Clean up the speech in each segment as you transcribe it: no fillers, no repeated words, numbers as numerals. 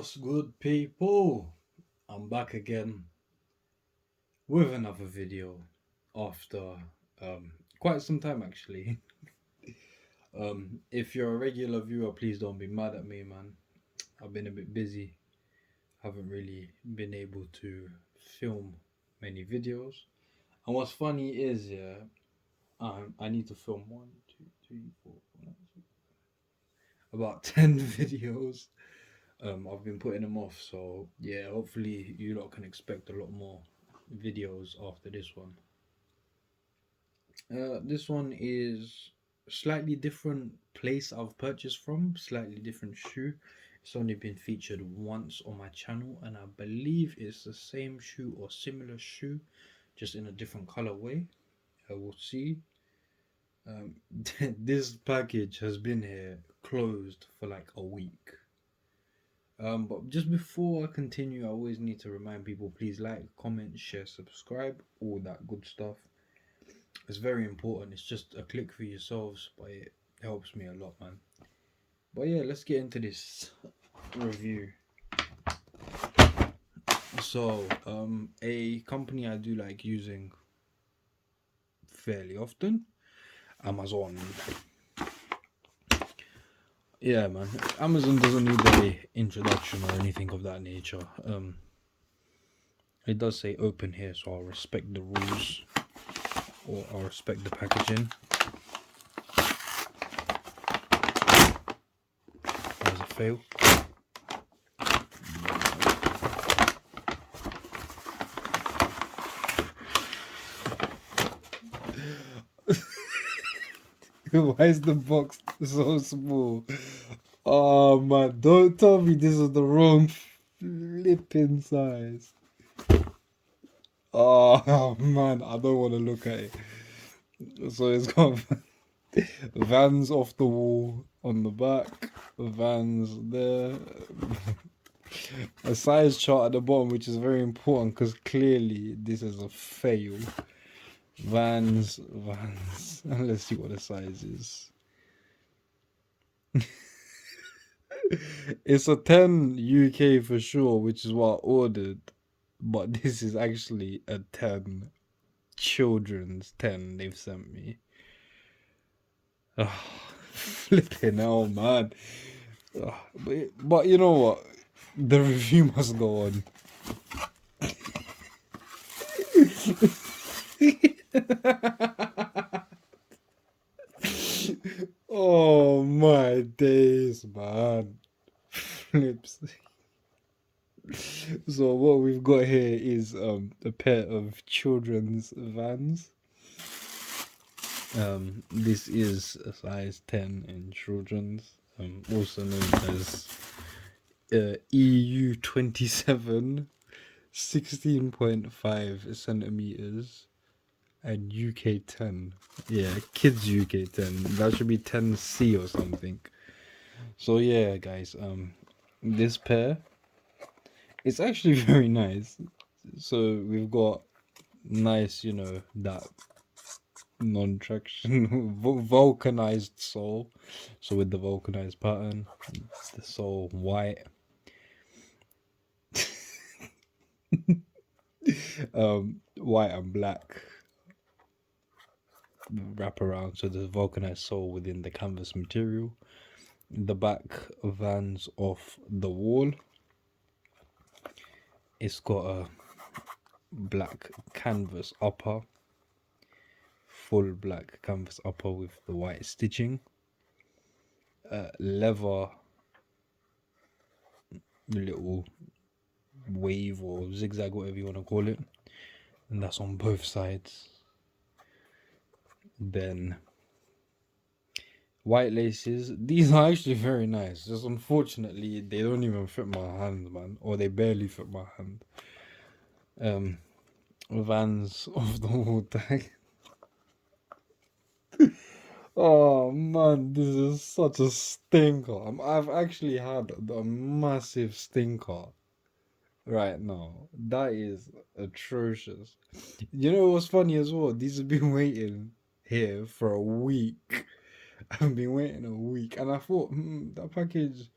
What's good, people? I'm back again with another video after quite some time actually. If you're a regular viewer, please don't be mad at me, man. I've been a bit busy, haven't really been able to film many videos. And what's funny is, I need to film one, two, three, four, five, six, about 10 videos. I've been putting them off, so yeah, hopefully you lot can expect a lot more videos after this one. This one is slightly different place I've purchased from, slightly different shoe. It's only been featured once on my channel, and I believe it's the same shoe or similar shoe, just in a different colorway. I will see. Um, this package has been here closed for like a week. But just before I continue, I always need to remind people, please like, comment, share, subscribe, all that good stuff. It's very important. It's just a click for yourselves, but it helps me a lot, man. But yeah, let's get into this review. So, a company I do like using fairly often, Amazon. Yeah, man. Amazon doesn't need a introduction or anything of that nature. It does say open here, so I'll respect the rules, or I'll respect the packaging. That was a fail. Why is the box so small? Oh man, don't tell me this is the wrong flipping size. Oh man, I don't want to look at it. So it's got Vans off the wall on the back, Vans there, a size chart at the bottom, which is very important because clearly this is a fail. Vans. Let's see what the size is. It's a 10 UK for sure, which is what I ordered. But this is actually a 10 children's 10 they've sent me. Flipping hell, man. But you know what? The review must go on. Oh my days, man. Flips. So what we've got here is a pair of children's Vans. This is a size 10 in children's, also known as EU 27, 16.5 centimeters, and UK 10. Yeah, kids UK 10. That should be 10C or something. So yeah, guys, this pair, it's actually very nice. So we've got nice, that non-traction vulcanized sole. So with the vulcanized pattern, the sole white. White and black wrap around, so the vulcanized sole within the canvas material. The back Vans off the wall. It's got a black canvas upper, full black canvas upper with the white stitching. Leather little wave or zigzag, whatever you want to call it, and that's on both sides. Then white laces. These are actually very nice, just unfortunately they don't even fit my hand, man, or they barely fit my hand. Vans off the wall tag. Oh man, this is such a stinker. I've actually had a massive stinker right now. That is atrocious. You know what's funny as well? These have been waiting here for a week. I've been waiting a week, and I thought, that package,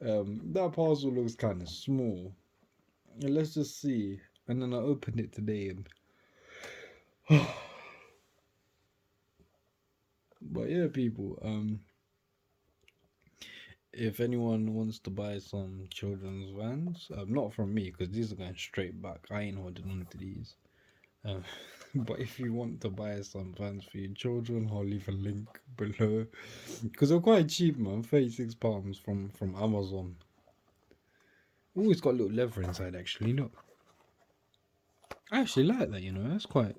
That parcel looks kind of small. Let's just see. And then I opened it today and but yeah, people, if anyone wants to buy some children's vans, not from me because these are going straight back. I ain't holding on to these. Um, but if you want to buy some vans for your children, I'll leave a link below because they're quite cheap, man. £36 from Amazon. Oh, it's got a little leather inside. Actually, look. I actually like that. You know, that's quite.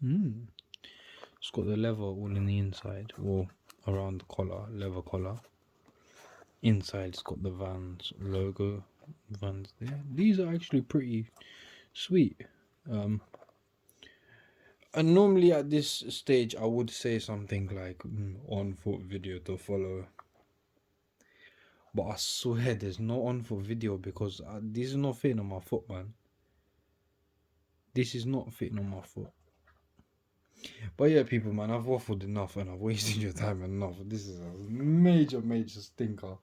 It's got the leather all in the inside, or around the collar, leather collar. Inside, it's got the Vans logo. Vans there. These are actually pretty sweet. And normally at this stage, I would say something like on foot video to follow. But I swear there's no on foot video because this is not fitting on my foot, man. This is not fitting on my foot. But yeah, people, man, I've waffled enough and I've wasted your time enough. This is a major, major stinker.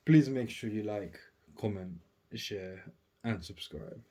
Please make sure you like, comment, share, and subscribe.